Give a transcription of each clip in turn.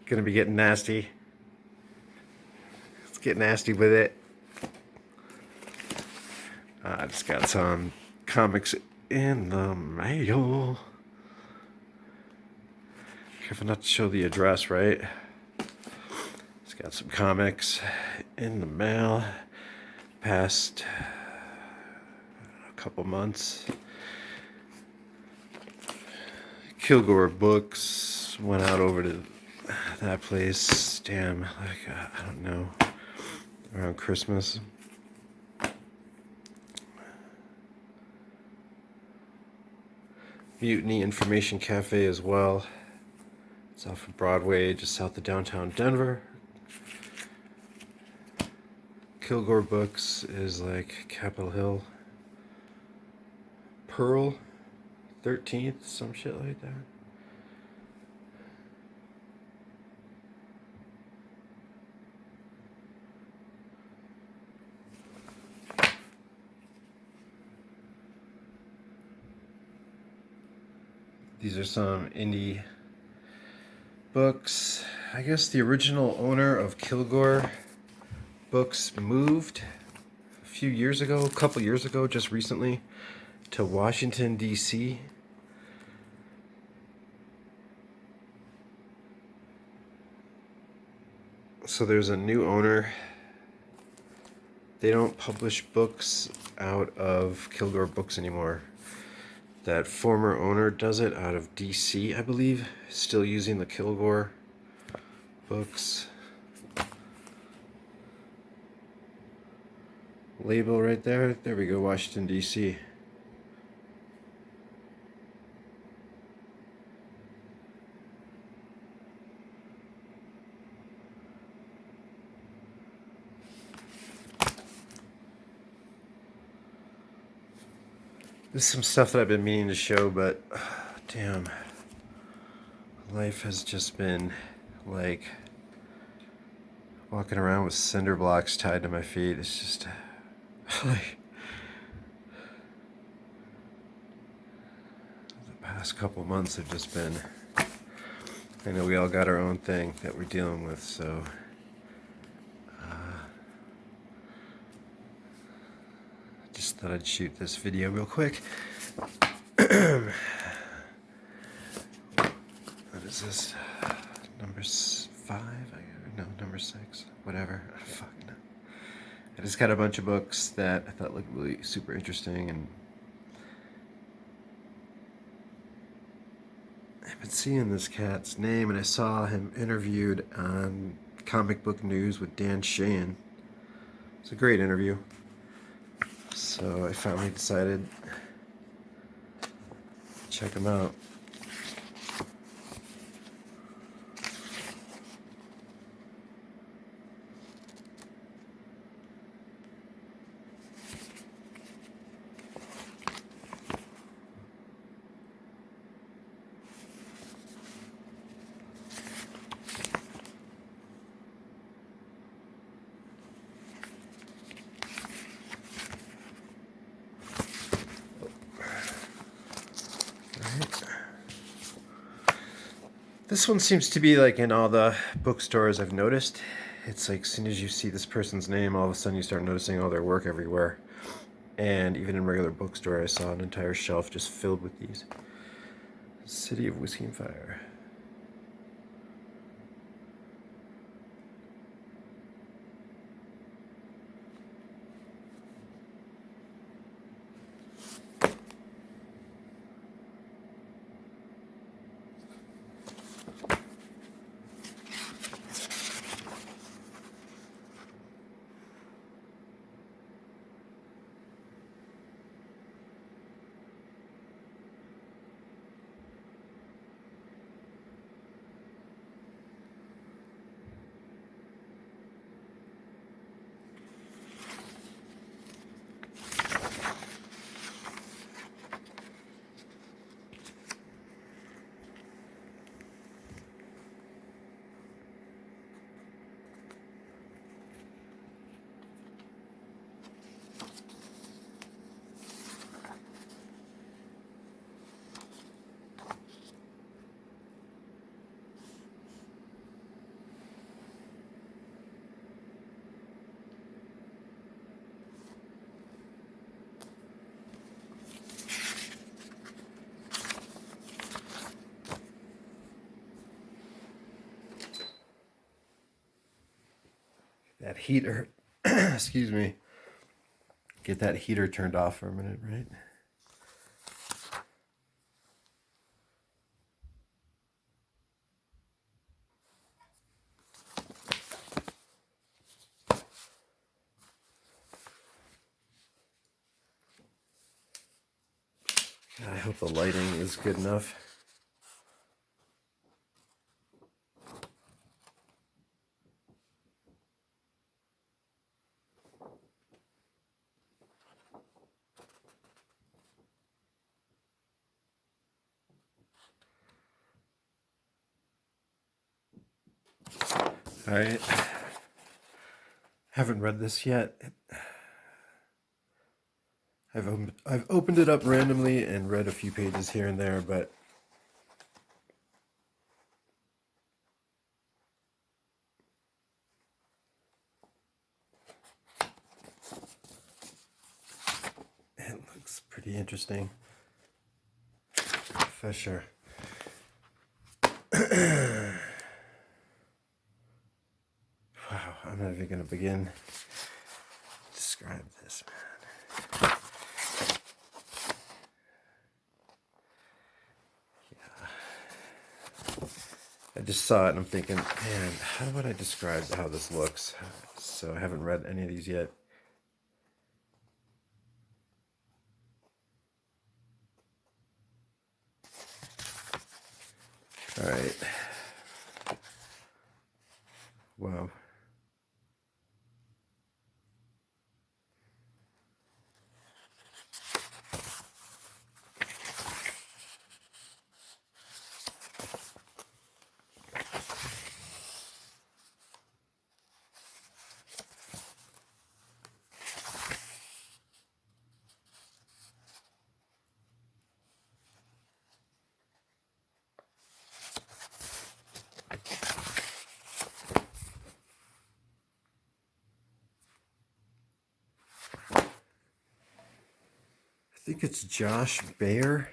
Gonna be getting nasty. Let's get nasty with it. I just got some comics in the mail. Careful not to show the address, right? Just got some comics in the mail. Past a couple months. Kilgore Books went out over to that place. Damn, like I don't know, around Christmas. Mutiny Information Cafe as well. It's off of Broadway, just south of downtown Denver. Kilgore Books is like Capitol Hill. Pearl 13th, some shit like that. These are some Indy books. I guess the original owner of Kilgore Books moved a few years ago, a couple years ago, just recently, to Washington, D.C. So there's a new owner. They don't publish books out of Kilgore Books anymore. That former owner does it out of DC, I believe. Still using the Kilgore Books label right there. There we go, Washington, DC. There's some stuff that I've been meaning to show, but damn, life has just been like walking around with cinder blocks tied to my feet. It's just like the past couple months have just been, I know we all got our own thing that we're dealing with, so just thought I'd shoot this video real quick. What is this? Number 5? No, number 6. Whatever. Fuck no. I just got a bunch of books that I thought looked really super interesting, and I've been seeing this cat's name, and I saw him interviewed on Comic Book News with Dan Sheehan. It's a great interview. So I finally decided to check him out. This one seems to be like in all the bookstores I've noticed. It's like as soon as you see this person's name, all of a sudden you start noticing all their work everywhere. And even in regular bookstore, I saw an entire shelf just filled with these. City of Whiskey and Fire. that heater, excuse me, get that heater turned off for a minute, right? I hope the lighting is good enough. All right. Haven't read this yet. I've opened it up randomly and read a few pages here and there, but it looks pretty interesting. For sure. Wow, I'm not even gonna begin to describe this, man. Yeah. I just saw it and I'm thinking, man, how would I describe how this looks? So I haven't read any of these yet. All right. Wow. I think it's Josh Baer.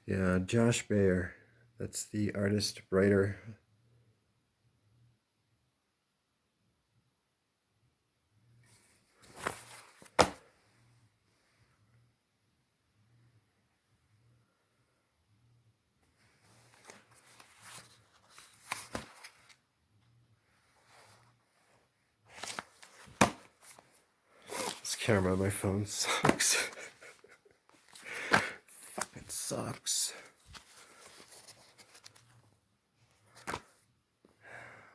Yeah, Josh Baer. That's the artist, writer. This camera on my phone sucks. Fucking sucks.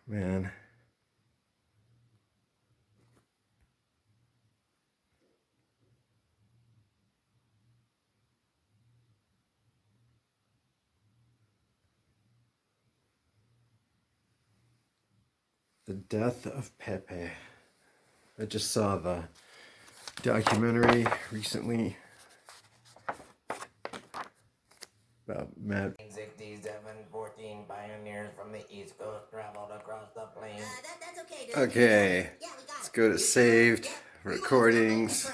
Man. The Death of Pepe. I just saw the documentary recently about Matt. 14 pioneers from the East Coast traveled across the plains. That's okay. Okay, let's go to saved recordings.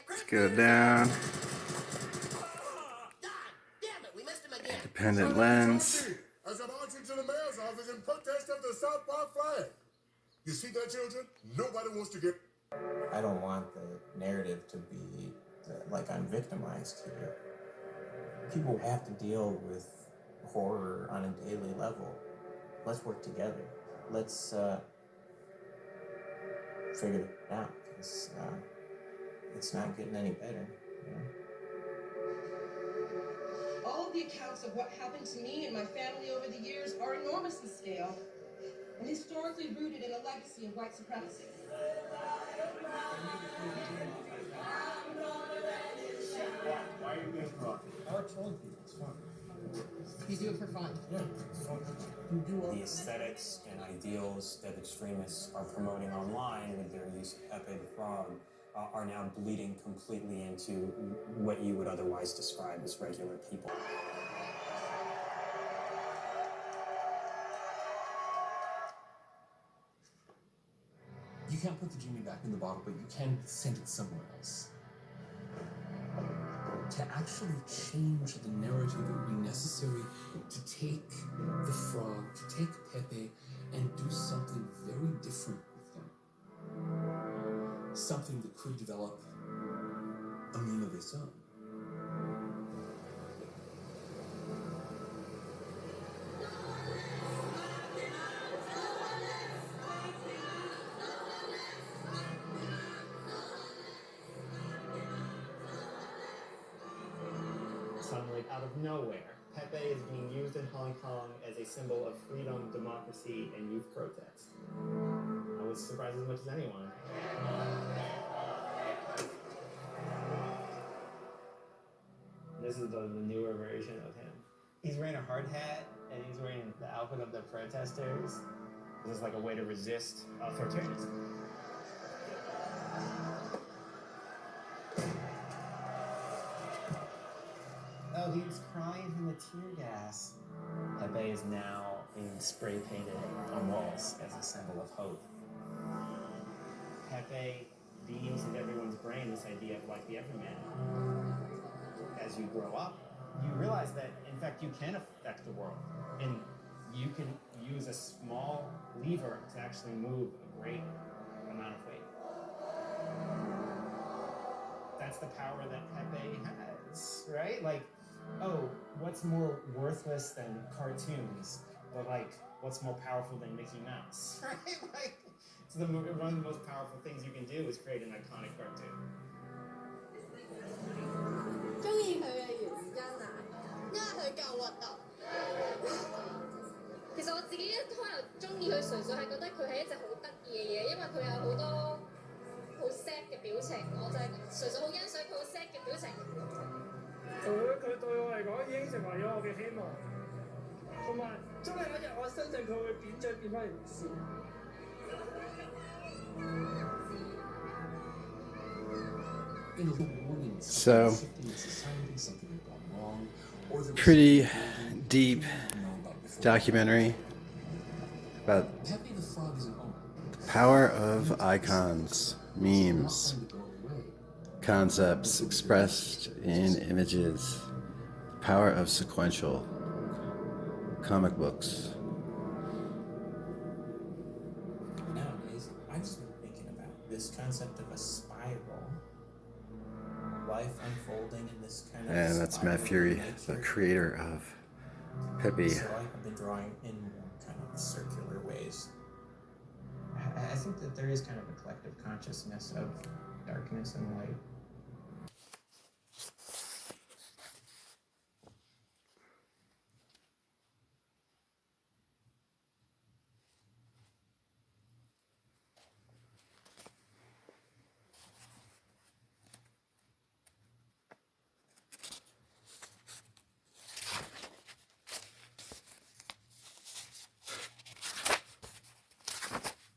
Let's go down. Independent lens. As I'm marching to the mayor's office in protest of the South Park flag. You see that, children? Nobody wants to get... I don't want the narrative to be like I'm victimized here. People have to deal with horror on a daily level. Let's work together. Let's figure it out, because it's not getting any better, you know? All of the accounts of what happened to me and my family over the years are enormous in scale and historically rooted in a legacy of white supremacy. Why are you being provocative? I like trolling people. It's fun. You do it for fun. Yeah, it's fun. You do The aesthetics and ideals that extremists are promoting online with their use of Pepe the Frog are now bleeding completely into what you would otherwise describe as regular people. You can't put the genie back in the bottle, but you can send it somewhere else. to actually change the narrative, it would be necessary to take the frog, to take Pepe, and do something very different with him. Something that could develop a meme of its own. Suddenly, out of nowhere, Pepe is being used in Hong Kong as a symbol of freedom, democracy, and youth protest. I was surprised as much as anyone. This is the newer version of him. He's wearing a hard hat, and he's wearing the outfit of the protesters. This is like a way to resist authoritarianism. Oh, he's crying from the tear gas. Pepe is now being spray painted on walls as a symbol of hope. Pepe beams in everyone's brain this idea of like the everyman. As you grow up, you realize that in fact you can affect the world, and you can use a small lever to actually move a great amount of weight. That's the power that Pepe has, right? Like, oh, what's more worthless than cartoons? But like, what's more powerful than Mickey Mouse, right? Like, so one of the most powerful things you can do is create an iconic cartoon. 中意佢嘅原因啊，因為佢夠核突。其實我自己一開頭中意佢，純粹係覺得佢係一隻好得意嘅嘢，因為佢有好多好 sad 嘅表情，我就係純粹好欣賞佢好 sad 嘅表情。佢對我嚟講已經成為咗我嘅希望，同埋終有一日我相信佢會變咗變翻嚟笑。So, pretty deep documentary about the power of icons, memes, concepts expressed in images, the power of sequential comic books. Nowadays, I've just been thinking about this concept of a spiral. Life unfolding in this kind of And that's Matt Fury, the creator of Pepe. So I've been drawing in more kind of circular ways. I think that there is kind of a collective consciousness of darkness and light.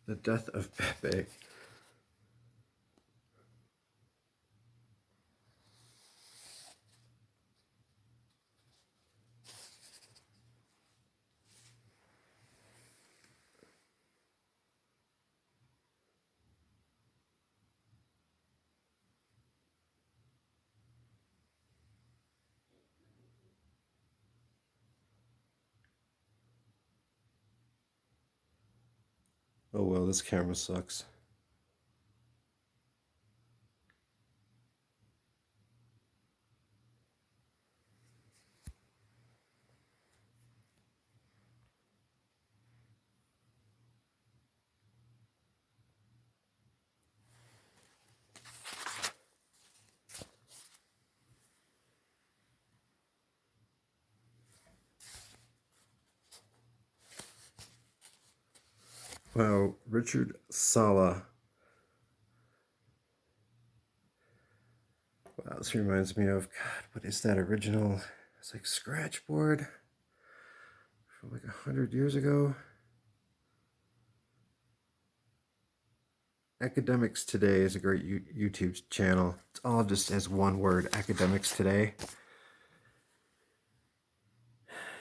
The death of Pepe. Oh well, this camera sucks. Wow, Richard Sala. Wow, this reminds me of, God, what is that original? It's like Scratchboard from like 100 years ago. Academics Today is a great YouTube channel. It's all just as one word, Academics Today.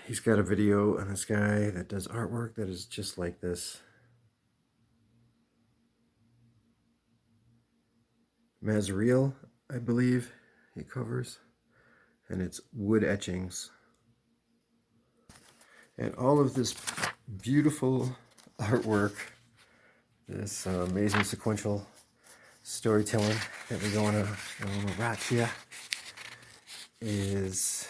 He's got a video on this guy that does artwork that is just like this. Mazriel, I believe he covers. and it's wood etchings. And all of this beautiful artwork, this amazing sequential storytelling that we're going to watch here, is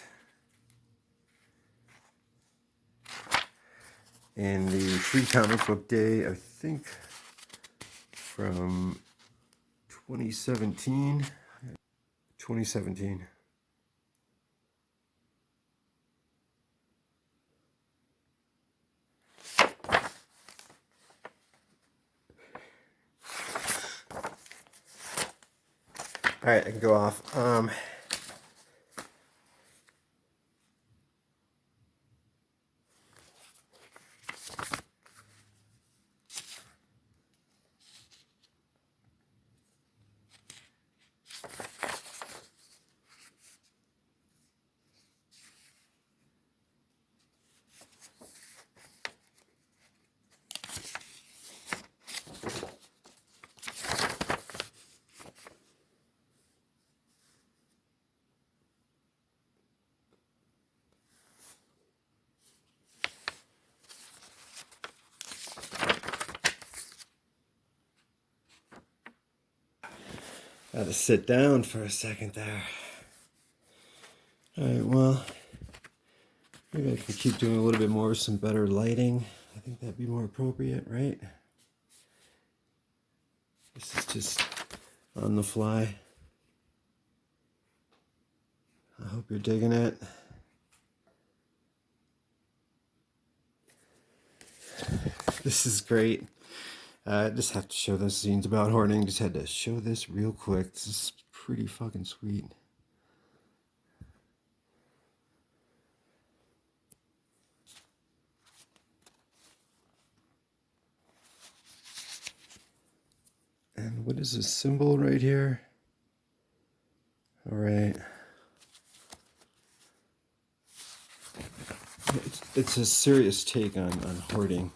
in the Free Comic Book Day, I think, from 2017. 2017. All right, I can go off. Had to sit down for a second there. All right, well, maybe I can keep doing a little bit more with some better lighting. I think that'd be more appropriate, right? This is just on the fly. I hope you're digging it. This is great. I just have to show those Zines About Hoarding. Just had to show this real quick. This is pretty fucking sweet. And what is this symbol right here? All right. It's a serious take on hoarding.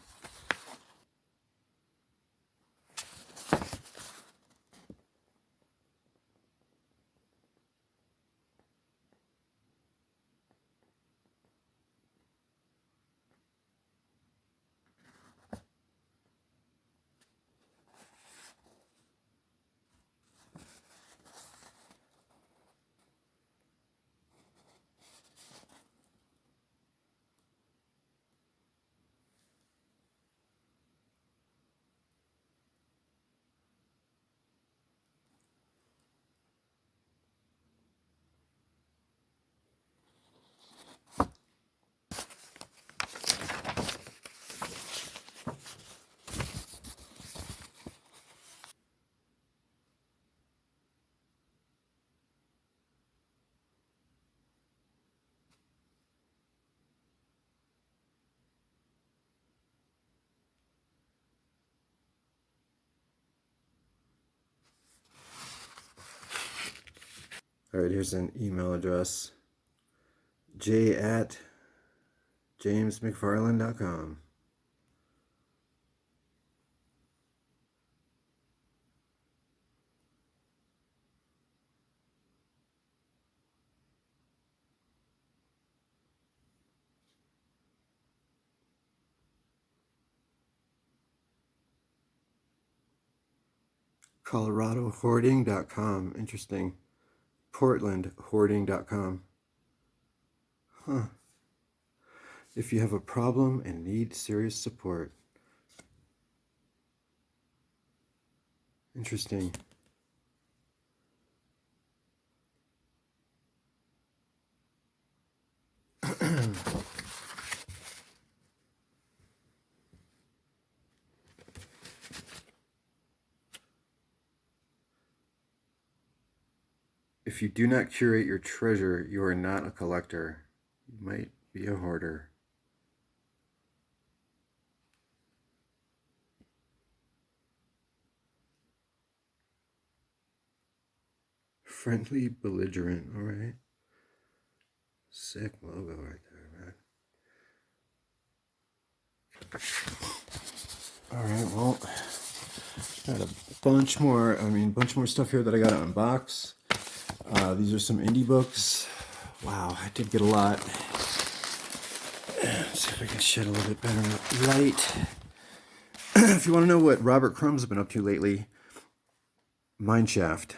All right, here's an email address. j@jjamesmcfarland.com. ColoradoHoarding.com. Interesting. PortlandHoarding.com. Huh. If you have a problem and need serious support. Interesting. If you do not curate your treasure, you are not a collector. You might be a hoarder. Friendly Belligerent, all right. Sick logo right there, man. All right, well, got a bunch more stuff here that I got to unbox. These are some indie books. Wow, I did get a lot. Let's see if I can shed a little bit better light. If you want to know what Robert Crumb's been up to lately, Mineshaft.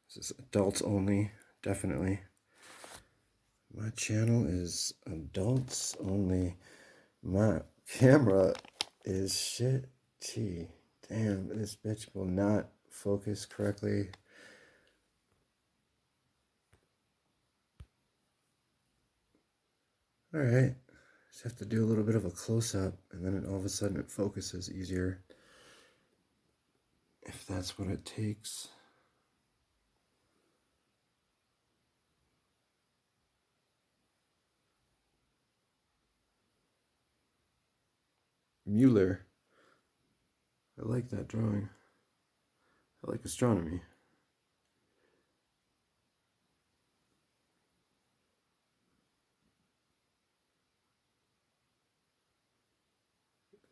This is adults only, definitely. My channel is adults only. My camera is shitty. Damn, this bitch will not focus correctly. Alright, just have to do a little bit of a close-up, and then all of a sudden it focuses easier. If that's what it takes. Mueller. I like that drawing. I like astronomy.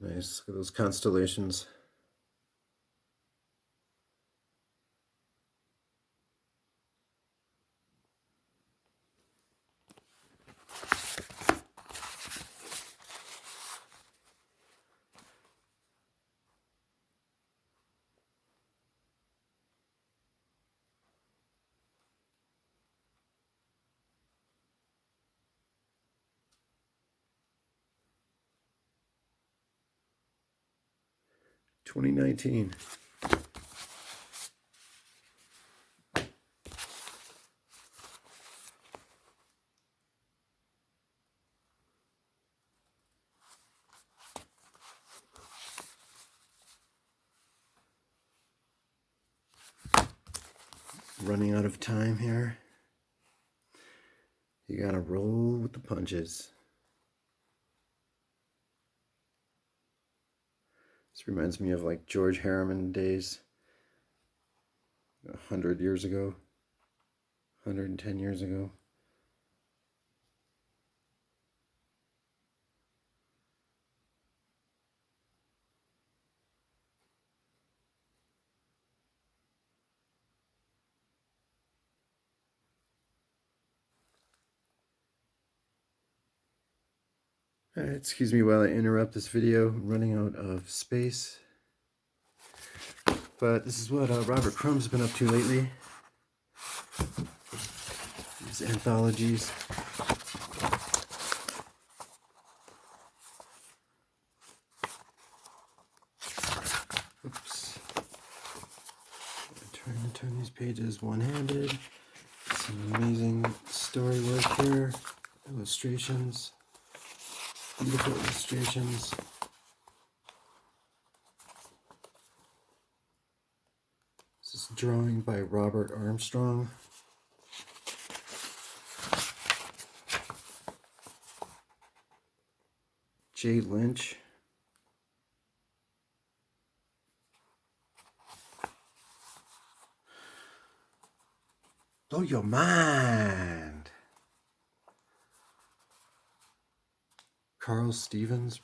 Nice. Look at those constellations. $2019. Running out of time here. You gotta roll with the punches. This reminds me of like George Harriman days. 100 years ago. 110 years ago. Alright, excuse me while I interrupt this video. I'm running out of space. But this is what Robert Crumb's been up to lately. These anthologies. Oops. I'm trying to turn these pages one-handed. Some amazing story work here. Illustrations. Beautiful illustrations. This is drawing by Robert Armstrong. J. Lynch. Blow your mind. Carl Stevens.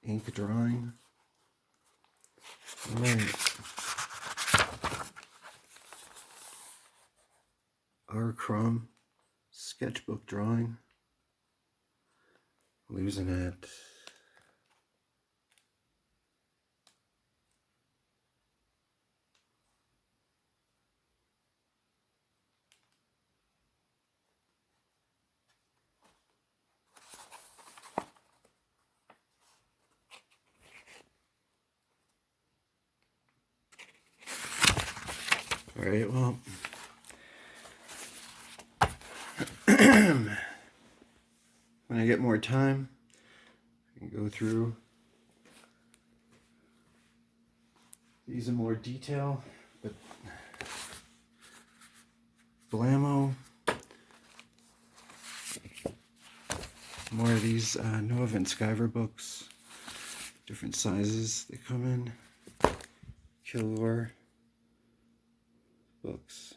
Ink drawing. All right. R. Crumb. Sketchbook drawing. Losing it. All right, well, when I get more time, I can go through these in more detail, but BLAMMO, more of these Noah and Sciver books, different sizes they come in, Kilgore books.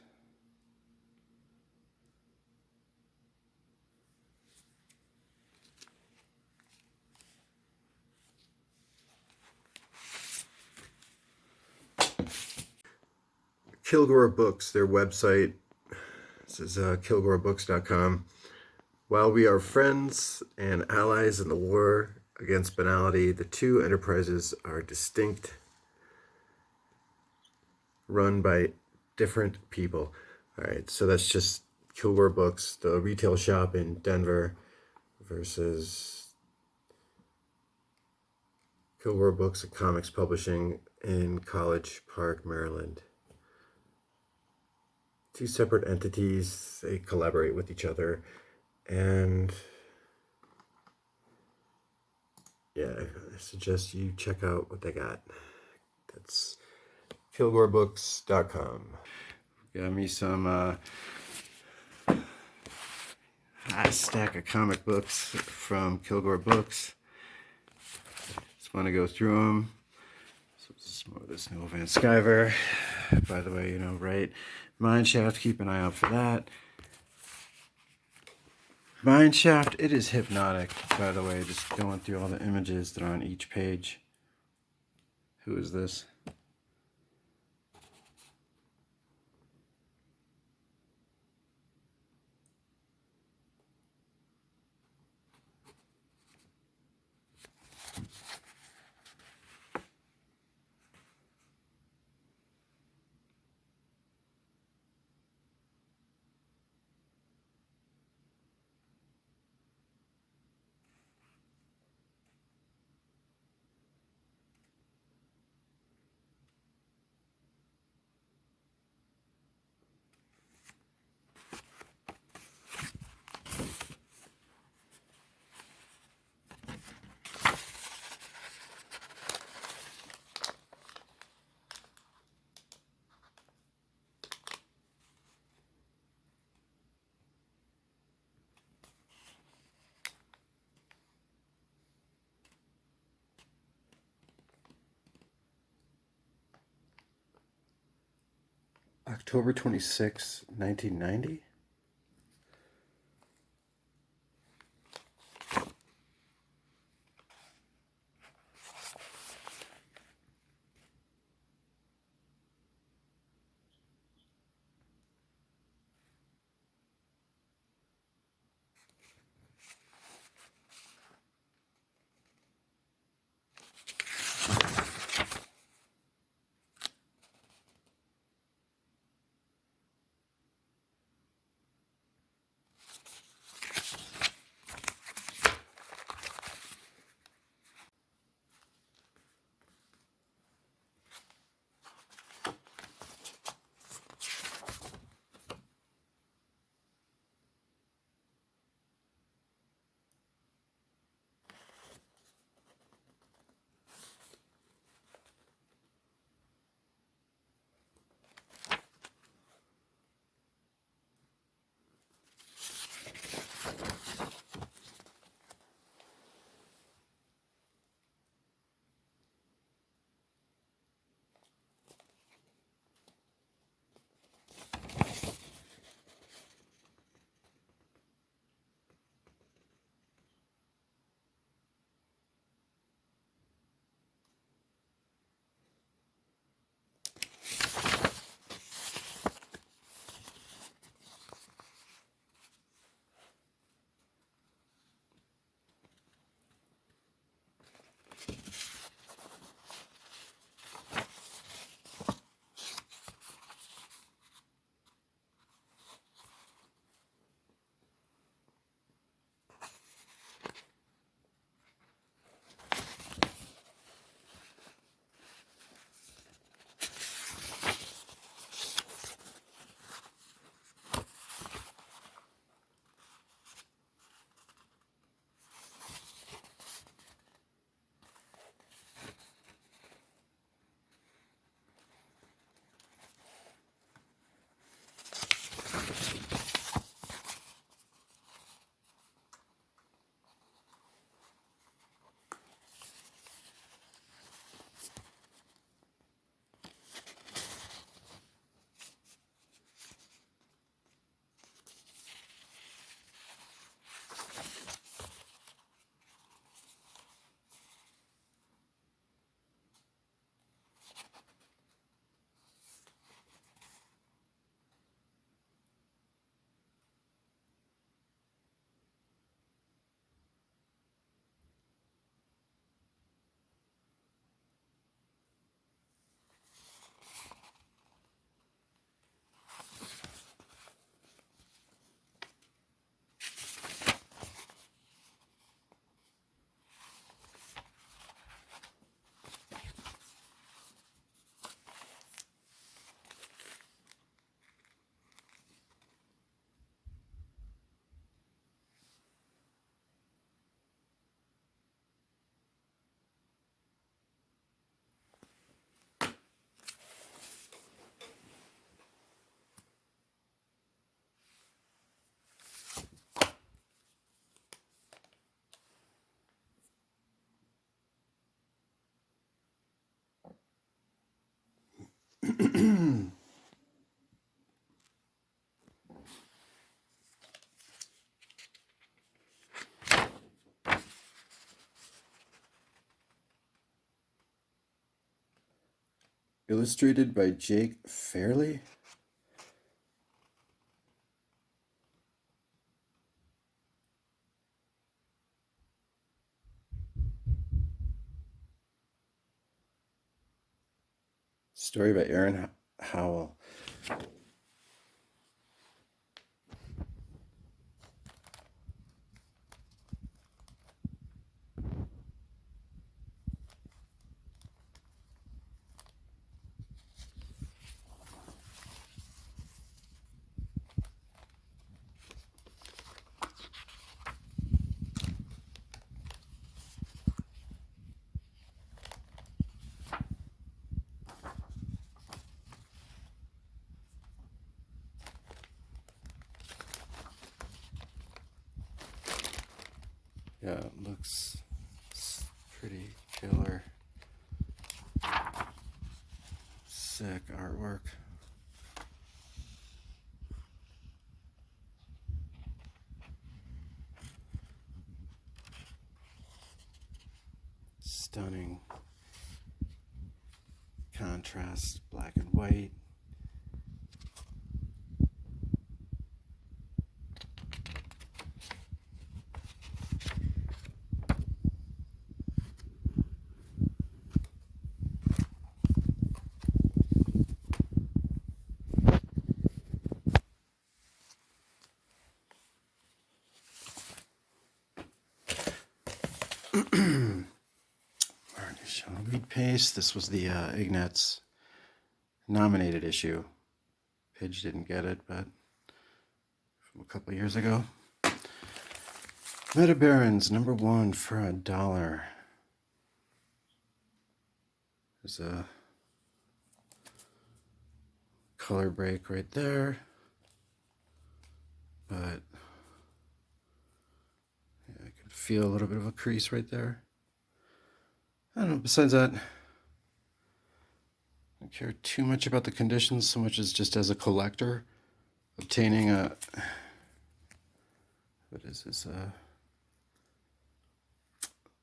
Kilgore Books, their website. This is kilgorebooks.com. While we are friends and allies in the war against banality, the two enterprises are distinct, run by different people. All right, so that's just Kilgore Books, the retail shop in Denver, versus Kilgore Books and Comics Publishing in College Park, Maryland. Two separate entities, they collaborate with each other, and yeah, I suggest you check out what they got. That's kilgorebooks.com. Got me some hot stack of comic books from Kilgore Books. Just want to go through them. So this is more of this Noah Van Sciver. By the way, you know, right? Mineshaft, keep an eye out for that. Mineshaft, it is hypnotic, by the way, just going through all the images that are on each page. Who is this? October 26, 1990? Illustrated by Jake Fairley. Story by Aaron Howell. Yeah, it looks pretty killer. Sick artwork. Stunning contrast, black and white. Varnish on wheat paste. This was the Ignatz nominated issue. Pidge didn't get it, but from a couple of years ago. Metabarons #1 for $1. There's a color break right there, but yeah, I could feel a little bit of a crease right there. I don't know, besides that, I don't care too much about the conditions so much as just as a collector, obtaining a, what is this, a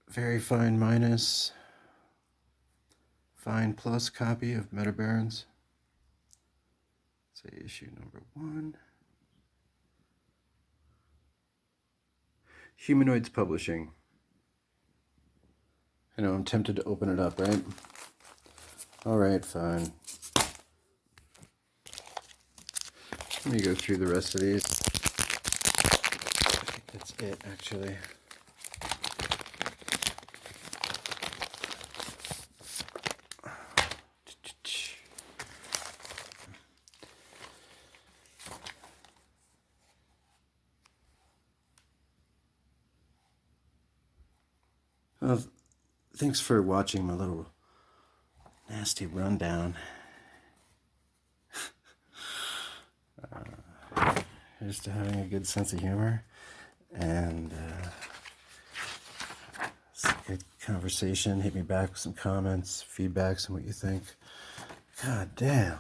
very fine minus, fine plus copy of Metabarons. Say issue #1. Humanoids Publishing. I know, I'm tempted to open it up, right? All right, fine. Let me go through the rest of these. I think that's it, actually. Well, thanks for watching my little nasty rundown. Here's to having a good sense of humor and it's a good conversation. Hit me back with some comments, feedbacks on what you think. God damn.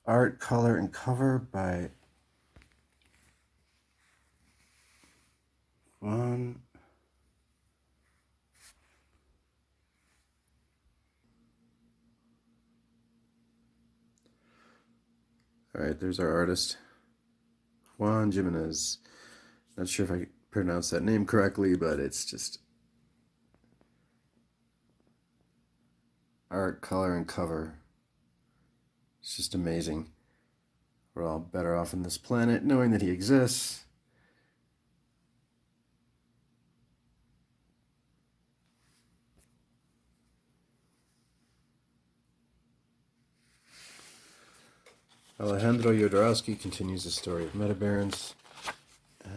Art, color, and cover by Juan. All right, there's our artist, Juan Gimenez. Not sure if I pronounced that name correctly, but it's just art, color, and cover. It's just amazing. We're all better off on this planet knowing that he exists. Alejandro Jodorowsky continues the story of Metabarons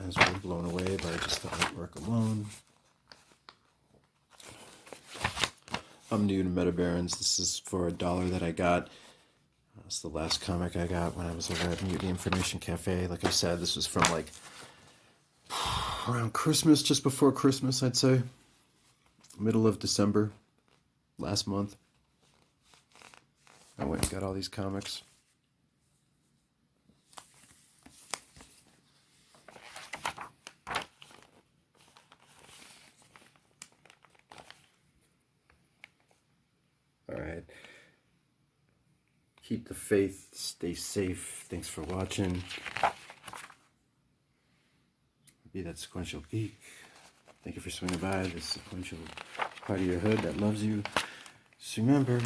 as we're blown away by just the artwork alone. I'm new to Metabarons. This is for $1 that I got. It's the last comic I got when I was over at Mutiny Information Cafe. Like I said, this was from like around Christmas, just before Christmas, I'd say. Middle of December, last month. I went and got all these comics. All right. side. Keep the faith, stay safe. Thanks for watching. Be that sequential geek. Thank you for swinging by this sequential part of your hood that loves you. Just remember,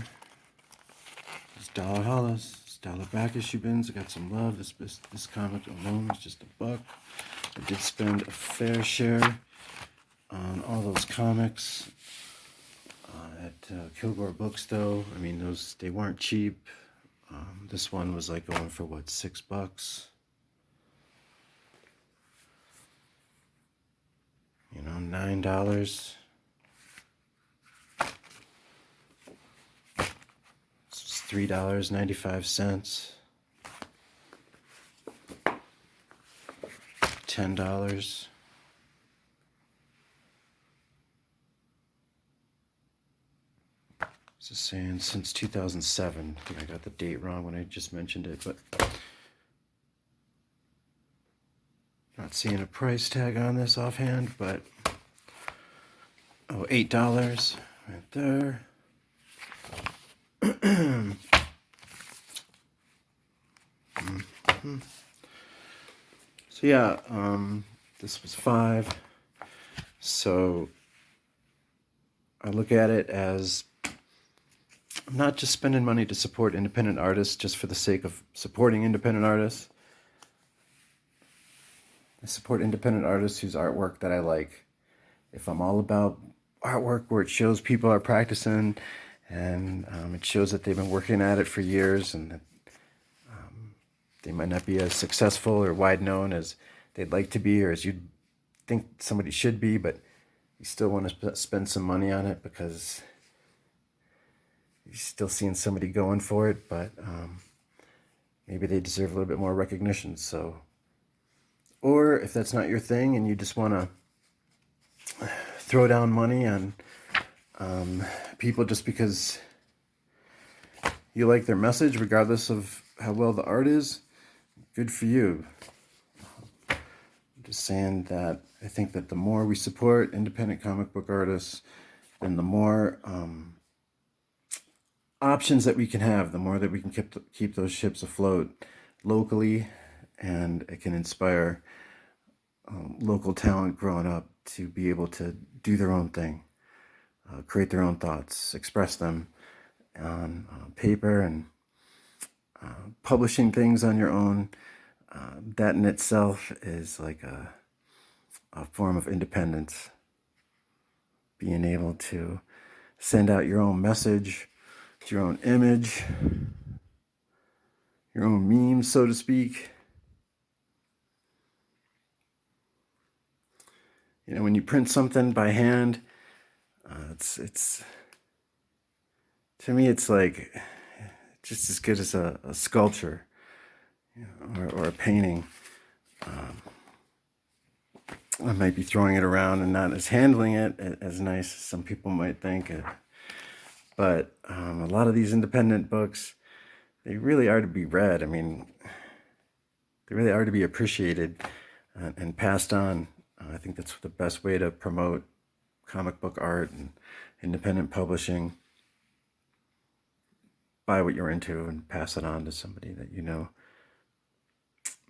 it's dollar hollows, it's dollar back issue bins. I got some love. This comic alone was just $1. I did spend a fair share on all those comics at Kilgore Books, though. I mean, they weren't cheap. This one was like going for what, $6? You know, $9. It's $3.95. $10. It's just saying since 2007. I think I got the date wrong when I just mentioned it, but not seeing a price tag on this offhand, but oh, $8 right there. So yeah, this was $5. So I look at it as I'm not just spending money to support independent artists just for the sake of supporting independent artists. I support independent artists whose artwork that I like. If I'm all about artwork where it shows people are practicing and it shows that they've been working at it for years and that they might not be as successful or wide known as they'd like to be or as you'd think somebody should be, but you still want to spend some money on it because you're still seeing somebody going for it, but maybe they deserve a little bit more recognition. So, or if that's not your thing and you just want to throw down money on people just because you like their message, regardless of how well the art is, good for you. I'm just saying that I think that the more we support independent comic book artists, then the more options that we can have, the more that we can keep those ships afloat locally, and it can inspire local talent growing up to be able to do their own thing, create their own thoughts, express them on paper, and publishing things on your own. That in itself is like a form of independence. Being able to send out your own message, your own image, your own meme, so to speak. You know, when you print something by hand, it's to me, it's like just as good as a sculpture, you know, or a painting. I might be throwing it around and not as handling it as nice as some people might think. But a lot of these independent books, they really are to be read. I mean, they really are to be appreciated and passed on. I think that's the best way to promote comic book art and independent publishing. Buy what you're into and pass it on to somebody that you know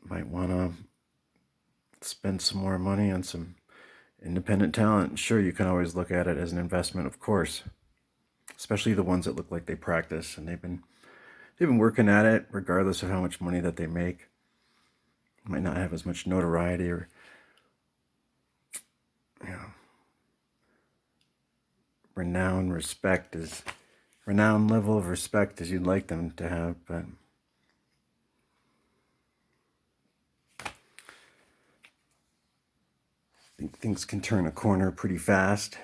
might want to spend some more money on some independent talent. Sure, you can always look at it as an investment, of course, especially the ones that look like they practice and they've been working at it regardless of how much money that they make. Might not have as much notoriety or, you know, renowned level of respect as you'd like them to have, but I think things can turn a corner pretty fast,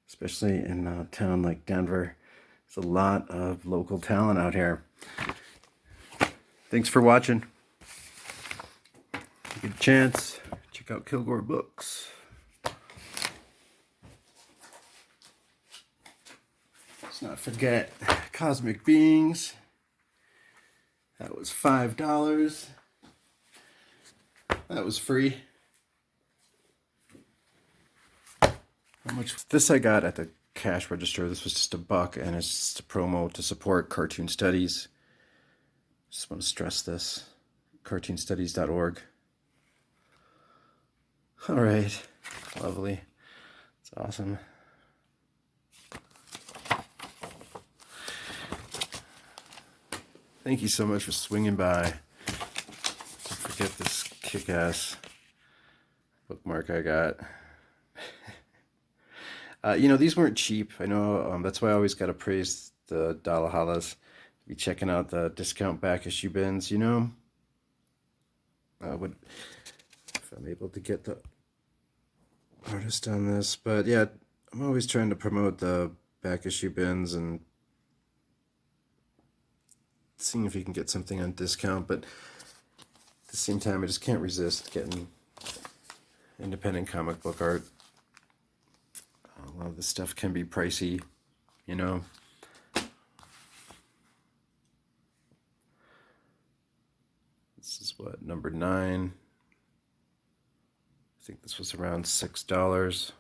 especially in a town like Denver. There's a lot of local talent out here. Thanks for watching. If you get a chance, check out Kilgore Books. Let's not forget Cosmic Beings. That was $5. That was free. How much was this? I got at the cash register. This was just $1, and it's just a promo to support cartoon studies. Just want to stress this. cartoonstudies.org. All right. Lovely. It's awesome. Thank you so much for swinging by. Don't forget this kick-ass bookmark I got. These weren't cheap. I know that's why I always got to praise the Dalahalas. Be checking out the discount back issue bins, if I'm able to get the artist on this. But yeah, I'm always trying to promote the back issue bins and seeing if you can get something on discount, but at the same time I just can't resist getting independent comic book art. A lot of this stuff can be pricey, This is what, number 9. I think this was around $6.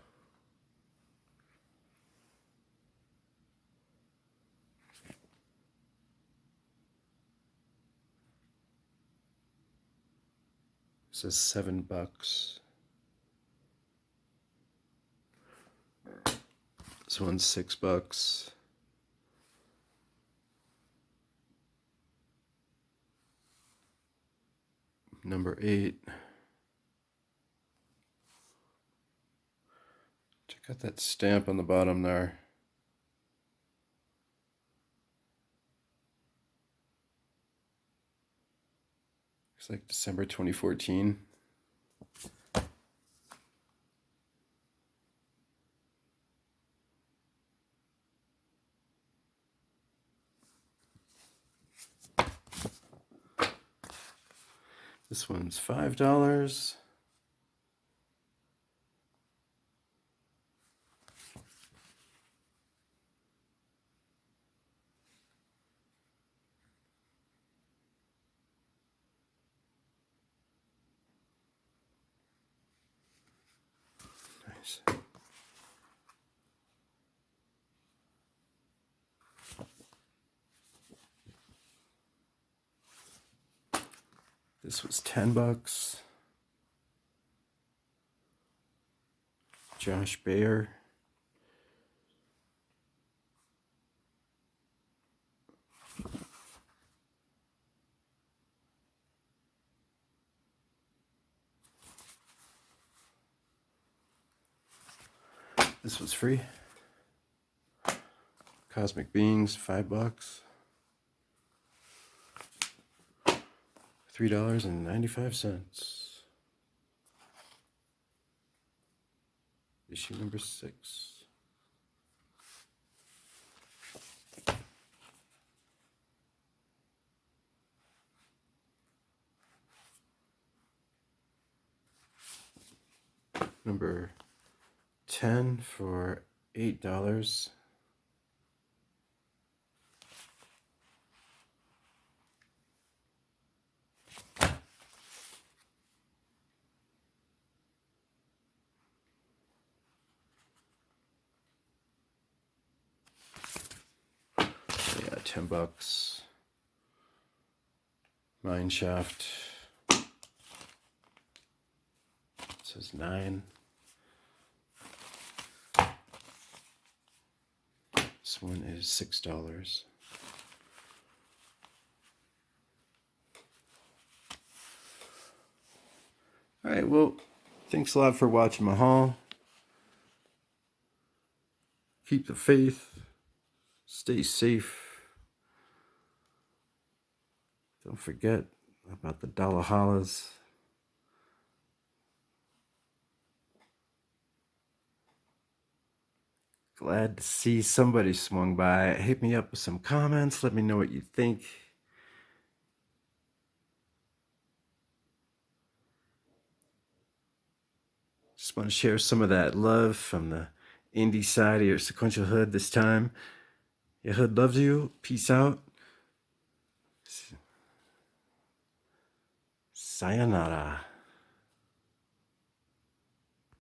This is $7. This one's $6. Number 8. Check out that stamp on the bottom there. Looks like December 2014. This one's $5. Nice. This was $10. Josh Baer. This was free. Cosmic Beings, $5. $3.95. Issue number 6. Number 10 for $8. Yeah, $10. Mineshaft. It says 9. This one is $6. All right, well, thanks a lot for watching my haul. Keep the faith. Stay safe. Don't forget about the Dalahalas. Glad to see somebody swung by. Hit me up with some comments. Let me know what you think. Just want to share some of that love from the Indy side of your Sequential Hood this time. Your hood loves you. Peace out. Sayonara.